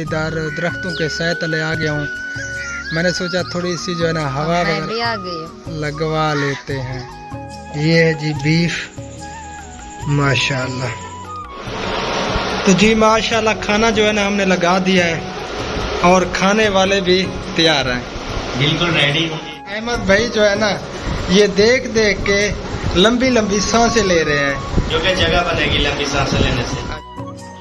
इधर दरख्तों के सह तले आ गया हूँ। मैंने सोचा थोड़ी सी जो है ना हवा लगवा लेते हैं। ये है जी बीफ, माशाल्लाह। तो जी माशाल्लाह खाना जो है ना हमने लगा दिया है और खाने वाले भी तैयार हैं, बिल्कुल रेडी होंगे। अहमद भाई जो है ना ये देख देख के लंबी लंबी सांसें ले रहे हैं, जो कि जगह बनेगी लंबी सांसें लेने से।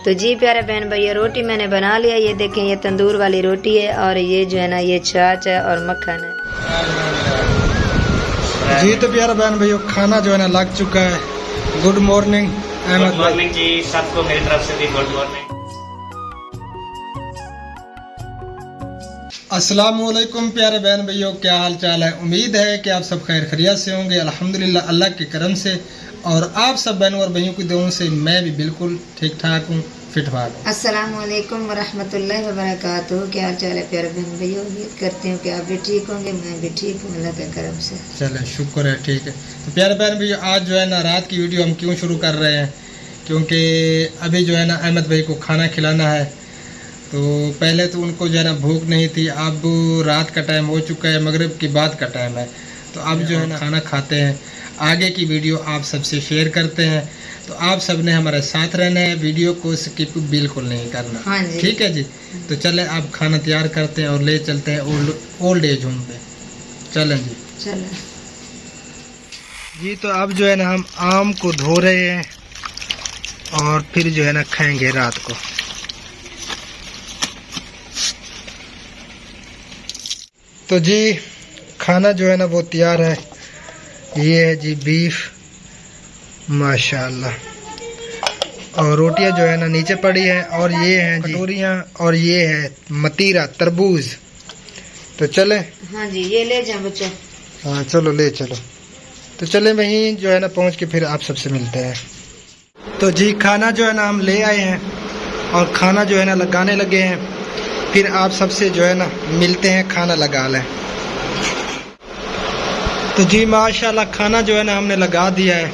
तो जी प्यारे बहन भाई ये रोटी मैंने बना लिया। ये देखें ये तंदूर वाली रोटी है और ये जो है ना ये छाछ है और मक्खन है। जी तो प्यारे बहन भाइयों खाना जो है ना लग चुका है। गुड मॉर्निंग अहमद भाई। गुड मॉर्निंग जी सबको मेरी तरफ से भी गुड मॉर्निंग। अस्सलाम वालेकुम प्यारे बहन भाइयों, क्या हाल चाल है। उम्मीद है कि आप सब खैर खैरियत से होंगे। अल्हम्दुलिल्लाह अल्लाह के करम से और आप सब बहनों और भाइयों की दुआओं से मैं भी बिल्कुल ठीक ठाक हूँ, फिट फाट हूँ। अस्सलाम वालेकुम वरहमतुल्लाहि वबरकातुहू। क्या हाल चाल है प्यारे बहन भाइयों। उम्मीद करती हूँ कि आप भी ठीक होंगे, मैं भी ठीक हूँ अल्लाह के करम से। चले शुक्र है, ठीक है। तो प्यारे बहन भैया आज जो है ना रात की वीडियो हम क्यों शुरू कर रहे हैं, क्योंकि अभी जो है ना अहमद भाई को खाना खिलाना है। तो पहले तो उनको जो है ना भूख नहीं थी, अब रात का टाइम हो चुका है, मगरिब की बाद का टाइम है। तो अब जो है ना खाना खाते हैं, आगे की वीडियो आप सबसे शेयर करते हैं। तो आप सब ने हमारे साथ रहना है, वीडियो को स्किप बिल्कुल नहीं करना। हाँ जी। ठीक है जी। तो चले आप खाना तैयार करते हैं और ले चलते हैं ओल्ड एज होम पे। चलें जी चलें जी। तो अब जो है ना हम आम को धो रहे हैं और फिर जो है ना खाएंगे रात को। तो जी खाना जो है ना वो तैयार है। ये है जी बीफ, माशाल्लाह। और रोटियां जो है ना नीचे पड़ी हैं और ये हैं जी कटोरियाँ और ये है मतीरा तरबूज। तो चले। हाँ जी ये ले जाए बच्चों। हाँ चलो ले चलो। तो चले वहीं जो है ना पहुंच के फिर आप सबसे मिलते हैं। तो जी खाना जो है ना हम ले आए हैं और खाना जो है ना लगाने लगे हैं, फिर आप सबसे जो है ना मिलते हैं, खाना लगा लें। तो जी माशाल्लाह खाना जो है ना हमने लगा दिया है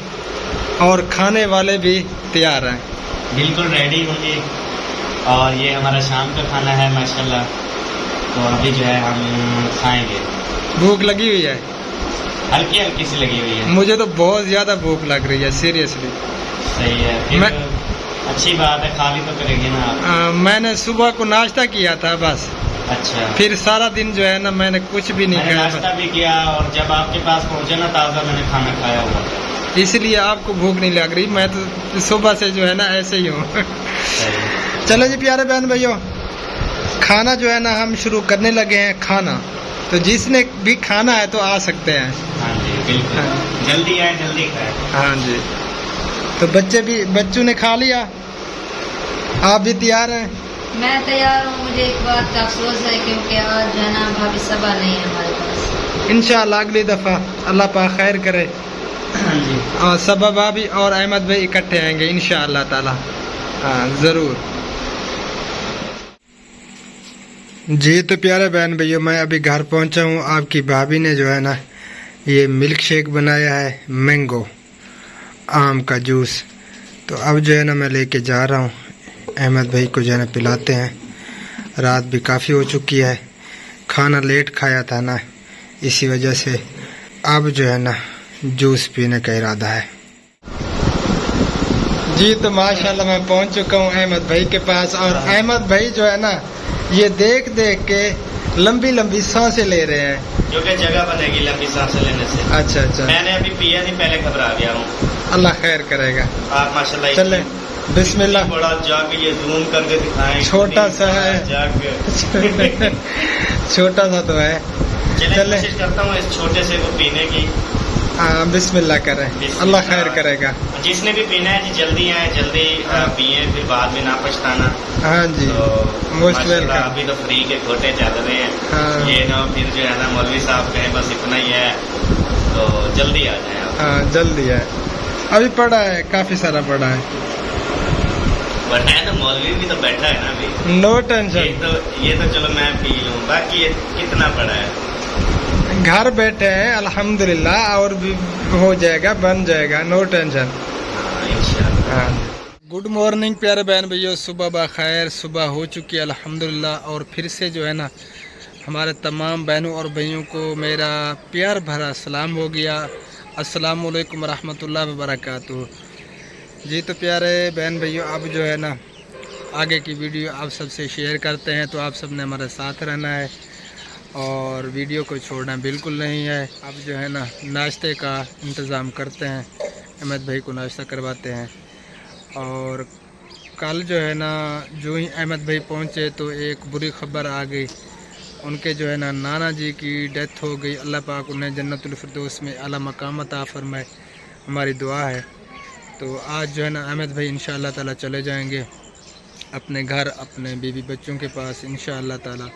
और खाने वाले भी तैयार हैं, बिल्कुल रेडी होंगे। और ये हमारा शाम का खाना है माशाल्लाह। तो अभी जो है हम खाएंगे। भूख लगी हुई है, हल्की हल्की सी लगी हुई है। मुझे तो बहुत ज़्यादा भूख लग रही है सीरियसली। सही है, फिर अच्छी बात है, खा भी तो करेंगे ना आप। मैंने सुबह को नाश्ता किया था बस। अच्छा। फिर सारा दिन जो है ना मैंने कुछ भी नहीं मैंने खाया, नाश्ता भी किया और जब आपके पास पहुंचे ना ताज़ा मैंने खाना खाया हुआ था, इसलिए आपको भूख नहीं लग रही। मैं तो सुबह से जो है ना ऐसे ही हूँ। चलो जी प्यारे बहन भाइयों खाना जो है ना हम शुरू करने लगे हैं खाना। तो जिसने भी खाना है तो आ सकते हैं। हाँ जी बिल्कुल। हाँ। जल्दी आए जल्दी खाए। हाँ जी। तो बच्चों ने खा लिया, आप भी तैयार हैं? मैं तैयार हूँ। मुझे एक बात का अफसोस है क्योंकि आज जो है ना भाभी सबा नहीं है हमारे पास। इंशाअल्लाह अगली दफ़ा अल्लाह पाक खैर करे। हाँ जी। और सबा भाभी और अहमद भाई इकट्ठे आएंगे इंशाअल्लाह ताला। हाँ ज़रूर जी। तो प्यारे बहन भैया मैं अभी घर पहुंचा हूँ। आपकी भाभी ने जो है ना ये मिल्क शेक बनाया है, मैंगो आम का जूस। तो अब जो है ना मैं लेके जा रहा हूँ, अहमद भाई को जो है ना पिलाते हैं। रात भी काफ़ी हो चुकी है, खाना लेट खाया था ना, इसी वजह से अब जो है ना जूस पीने का इरादा है जी। तो माशाल्लाह मैं पहुंच चुका हूं अहमद भाई के पास और अहमद भाई जो है ना ये देख देख के लंबी लंबी सांसें ले रहे हैं, जो कि जगह बनेगी लंबी सांसें लेने से। अच्छा अच्छा। मैंने अभी पिया नहीं, पहले घबरा गया हूँ। अल्लाह खैर करेगा। आप माशाल्लाह चले बिस्मिल्लाह। बड़ा जग ये जूम करके दिखाएं। छोटा सा है जग। छोटा सा तो है। चले कोशिश करता हूँ इस छोटे से को पीने की। हाँ बिस्मिल्लाह करें, अल्लाह खैर करेगा। जिसने भी पीना है जी जल्दी आए, जल्दी पिए, फिर बाद में ना पछताना। हाँ जी। तो मोस्ट वेलकम। माशाल्लाह अभी तो फ्री के घोटे चल रहे हैं। हाँ। ये ना फिर जो है ना मौलवी साहब कहें बस इतना ही है, तो जल्दी आ जाए आप। हाँ जल्दी है, अभी पड़ा है, काफ़ी सारा पड़ा है। बट है ना मौलवी भी तो बैठा है ना अभी। No tension. ये तो चलो मैं पी लूँ, बाकी ये कितना पड़ा है। घर बैठे हैं अल्हम्दुलिल्लाह, और भी हो जाएगा, बन जाएगा, नो टेंशन। इंशाल्लाह। हाँ गुड मॉर्निंग प्यारे बहन भैया, सुबह बखैर। सुबह हो चुकी है अल्हम्दुलिल्लाह। और फिर से जो है ना हमारे तमाम बहनों और भाइयों को मेरा प्यार भरा सलाम हो गया। अस्सलाम वालेकुम रहमतुल्लाहि व बरकातुहू। जी तो प्यारे बहन भैया, अब जो है ना आगे की वीडियो आप सबसे शेयर करते हैं, तो आप सब ने हमारे साथ रहना है और वीडियो को छोड़ना बिल्कुल नहीं है। अब जो है ना नाश्ते का इंतज़ाम करते हैं, अहमद भाई को नाश्ता करवाते हैं। और कल जो है ना जो ही अहमद भाई पहुँचे तो एक बुरी खबर आ गई। उनके जो है ना नाना जी की डेथ हो गई। अल्लाह पाक उन्हें जन्नतुल फिरदौस में आला मकाम अता फरमाए, हमारी दुआ है। तो आज जो है ना अहमद भाई इंशाअल्लाह ताला चले जाएंगे अपने घर, अपने बीवी बच्चों के पास इंशाअल्लाह ताला।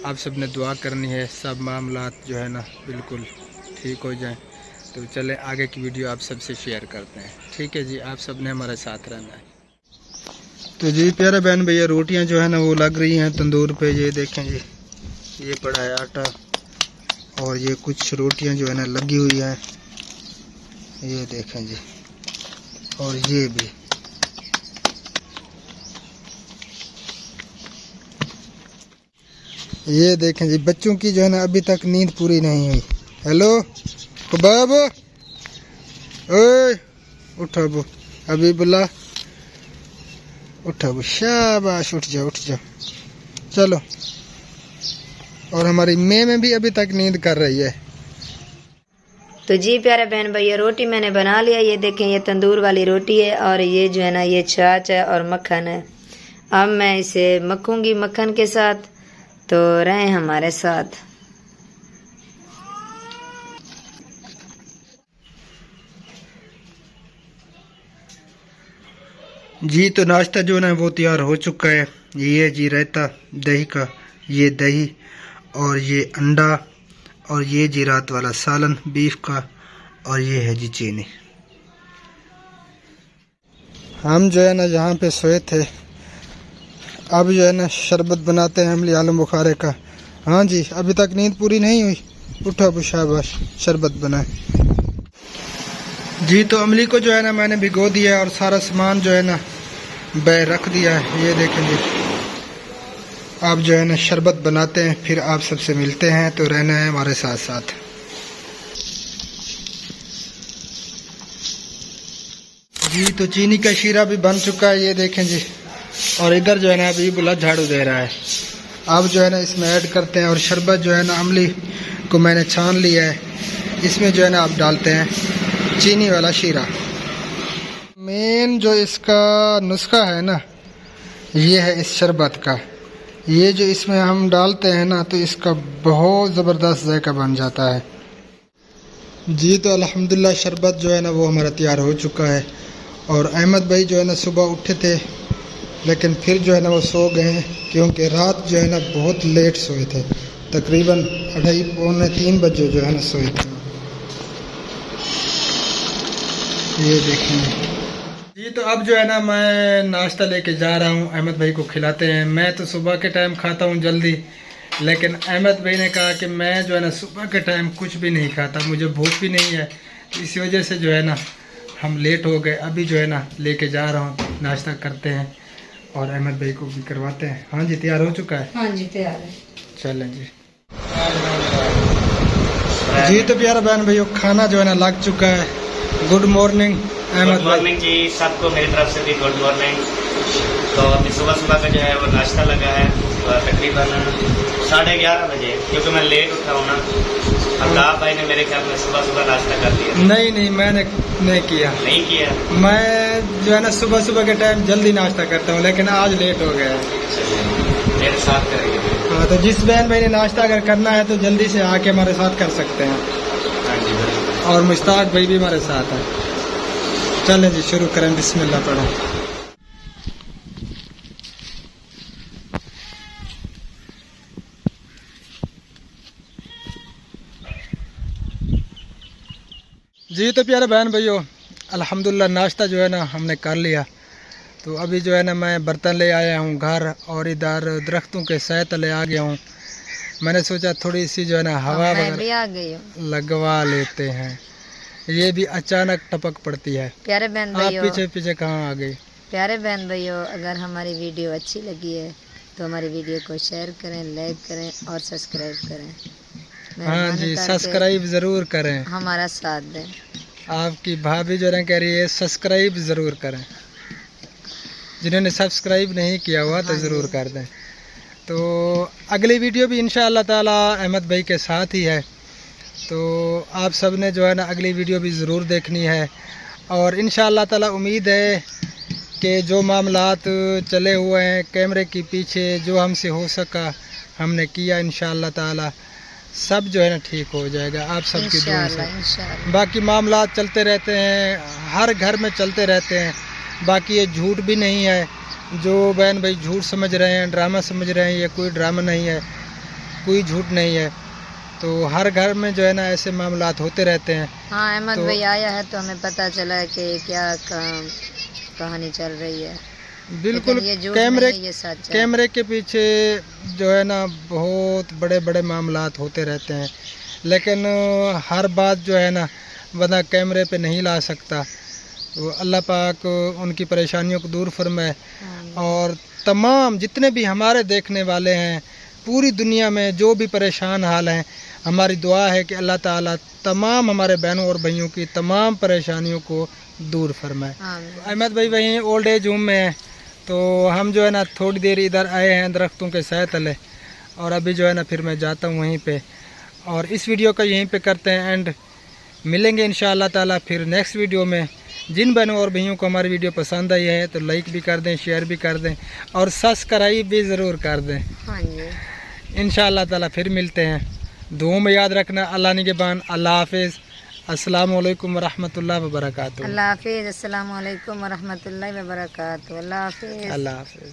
आप सब ने दुआ करनी है, सब मामलात जो है ना बिल्कुल ठीक हो जाएं। तो चले आगे की वीडियो आप सबसे शेयर करते हैं, ठीक है जी। आप सब ने हमारे साथ रहना है। तो जी प्यारे बहन भैया, रोटियां जो है ना वो लग रही हैं तंदूर पे। ये देखें जी, ये पड़ा है आटा और ये कुछ रोटियां जो है ना लगी हुई हैं, ये देखें जी। और ये भी ये देखें जी, बच्चों की जो है ना अभी तक नींद पूरी नहीं हुई। हेलो खुबाब, ओए उठो अबू, अभी बुला, उठो अबू, शाबाश, उठ जाओ उठ जाओ, चलो। और हमारी में भी अभी तक नींद कर रही है। तो जी प्यारे बहन भैया, रोटी मैंने बना लिया। ये देखें, ये तंदूर वाली रोटी है और ये जो है ना ये छाछ है और मक्खन है। अब मैं इसे मखूंगी मक्खन के साथ, तो रहें हमारे साथ। जी तो नाश्ता जो है ना वो तैयार हो चुका है। ये जी रायता दही का, ये दही और ये अंडा और ये जी रात वाला सालन बीफ का, और ये है जी चीनी। हम जो है ना यहाँ पे सोए थे, अब जो है ना शरबत बनाते हैं अमली आलम बुखारे का। हाँ जी, अभी तक नींद पूरी नहीं हुई, उठो अबू, शाबाश, शरबत बनाए जी। तो अमली को जो है ना मैंने भिगो दिया और सारा सामान जो है ना बैग रख दिया है। ये देखें जी, आप जो है ना शरबत बनाते हैं, फिर आप सबसे मिलते हैं। तो रहना है हमारे साथ साथ। जी तो चीनी का शीरा भी बन चुका है, ये देखें जी। और इधर जो है ना अभी बुला झाड़ू दे रहा है। अब जो है ना इसमें ऐड करते हैं। और शरबत जो है ना अमली को मैंने छान लिया है, इसमें जो है ना आप डालते हैं चीनी वाला शीरा। मेन जो इसका नुस्खा है ना, ये है इस शरबत का। ये जो इसमें हम डालते हैं ना, तो इसका बहुत ज़बरदस्त जायका बन जाता है जी। तो अल्हम्दुलिल्लाह शरबत जो है ना वो हमारा तैयार हो चुका है। और अहमद भाई जो है ना सुबह उठे थे, लेकिन फिर जो है ना वो सो गए हैं, क्योंकि रात जो है ना बहुत लेट सोए थे। तकरीबन 2:30 पौने 3 बजे जो है ना सोए थे। ये देखें जी। तो अब जो है ना मैं नाश्ता लेके जा रहा हूँ, अहमद भाई को खिलाते हैं। मैं तो सुबह के टाइम खाता हूँ जल्दी, लेकिन अहमद भाई ने कहा कि मैं जो है ना सुबह के टाइम कुछ भी नहीं खाता, मुझे भूख भी नहीं है। तो इसी वजह से जो है ना हम लेट हो गए। अभी जो है ना लेके जा रहा हूँ, नाश्ता करते हैं और अहमद भाई को भी करवाते हैं। हाँ जी, तैयार हो चुका है? हाँ जी तैयार है। चलें जी। जी तो प्यारा बहन भाइयों, खाना जो है ना लग चुका है। Good morning Ahmad good morning जी, सबको मेरी तरफ से भी गुड मॉर्निंग। तो अभी सुबह सुबह का जो है वो नाश्ता लगा है तकरीबन 11:30 बजे, क्योंकि मैं लेट उठा हूँ ना। अल्लाह भाई ने मेरे ख्याल में सुबह सुबह नाश्ता कर दिया। नहीं, मैंने नहीं किया। नहीं किया? मैं जो है ना सुबह सुबह के टाइम जल्दी नाश्ता करता हूँ, लेकिन आज लेट हो गया है। मेरे साथ करेंगे। हाँ, तो जिस बहन भाई ने नाश्ता अगर करना है तो जल्दी से आके हमारे साथ कर सकते हैं। हाँ जी। और मुश्ताक भाई भी हमारे साथ है। चलें जी, शुरू करें, बिस्मिल्लाह पढ़ें। जी तो प्यारे बहन भाइयों, अल्हम्दुलिल्लाह नाश्ता जो है ना हमने कर लिया। तो अभी जो है ना मैं बर्तन ले आया हूँ घर, और इधर दरख्तों के सह तले आ गया हूँ। मैंने सोचा थोड़ी सी जो है ना हवा वगैरह लगवा लेते हैं। ये भी अचानक टपक पड़ती है। प्यारे बहन आप भाइयों, पीछे पीछे कहाँ आ गई? प्यारे बहन भाइयों, अगर हमारी वीडियो अच्छी लगी है तो हमारी वीडियो को शेयर करें, लाइक करें और सब्सक्राइब करें। हाँ मेहरबानी जी, करके सब्सक्राइब ज़रूर करें। हमारा साथ दें। आपकी भाभी जो है कह रही है सब्सक्राइब ज़रूर करें। जिन्होंने सब्सक्राइब नहीं किया हुआ तो हाँ जी। ज़रूर कर दें। तो अगली वीडियो भी इंशाअल्लाह ताला अहमद भाई के साथ ही है, तो आप सब ने जो है ना अगली वीडियो भी ज़रूर देखनी है। और इंशाअल्लाह ताला उम्मीद है कि जो मामलात चले हुए हैं कैमरे के पीछे, जो हमसे हो सका हमने किया, इंशाअल्लाह ताला सब जो है ना ठीक हो जाएगा आप सबकी दुआ इंशाअल्लाह से। इंशाअल्लाह। बाकी मामलात चलते रहते हैं, हर घर में चलते रहते हैं। बाकी ये झूठ भी नहीं है, जो बहन भाई झूठ समझ रहे हैं, ड्रामा समझ रहे हैं, ये कोई ड्रामा नहीं है, कोई झूठ नहीं है। तो हर घर में जो है ना ऐसे मामलात होते रहते हैं। हाँ, अहमद तो- भाई आया है तो हमें पता चला है कि क्या कहानी चल रही है। बिल्कुल लेकिन ये झूठ कैमरे नहीं है, ये सच है। कैमरे के पीछे जो है ना बहुत बड़े बड़े मामलात होते रहते हैं, लेकिन हर बात जो है ना बंदा कैमरे पे नहीं ला सकता। तो अल्लाह पाक उनकी परेशानियों को दूर फरमाए। हाँ, और तमाम जितने भी हमारे देखने वाले हैं पूरी दुनिया में जो भी परेशान हाल हैं, हमारी दुआ है कि अल्लाह ताला तमाम हमारे बहनों और भाइयों की तमाम परेशानियों को दूर फरमाए। आमीन। अहमद भाई वहीं ओल्ड एज होम में हैं, तो हम जो है ना थोड़ी देर इधर आए हैं दरख्तों के सह तले, और अभी जो है ना फिर मैं जाता हूँ वहीं पे। और इस वीडियो का यहीं पे करते हैं एंड। मिलेंगे इंशाअल्लाह ताला फिर नेक्स्ट वीडियो में। जिन बहनों और भाइयों को हमारी वीडियो पसंद आई है तो लाइक भी कर दें, शेयर भी कर दें और सब्सक्राइब भी ज़रूर कर दें। हाँ जी। इंशाअल्लाह ताला फिर मिलते हैं। दुआ में याद रखना। अल्लाह निगहबान। अल्लाह हाफिज़। अस्सलामु अलैकुम वरहमतुल्लाहि वबरकातुहू। अल्लाह हाफिज़। अस्सलामु अलैकुम वरहमतुल्लाहि वबरकातुहू। अल्लाह हाफिज़। अल्लाह हाफिज़।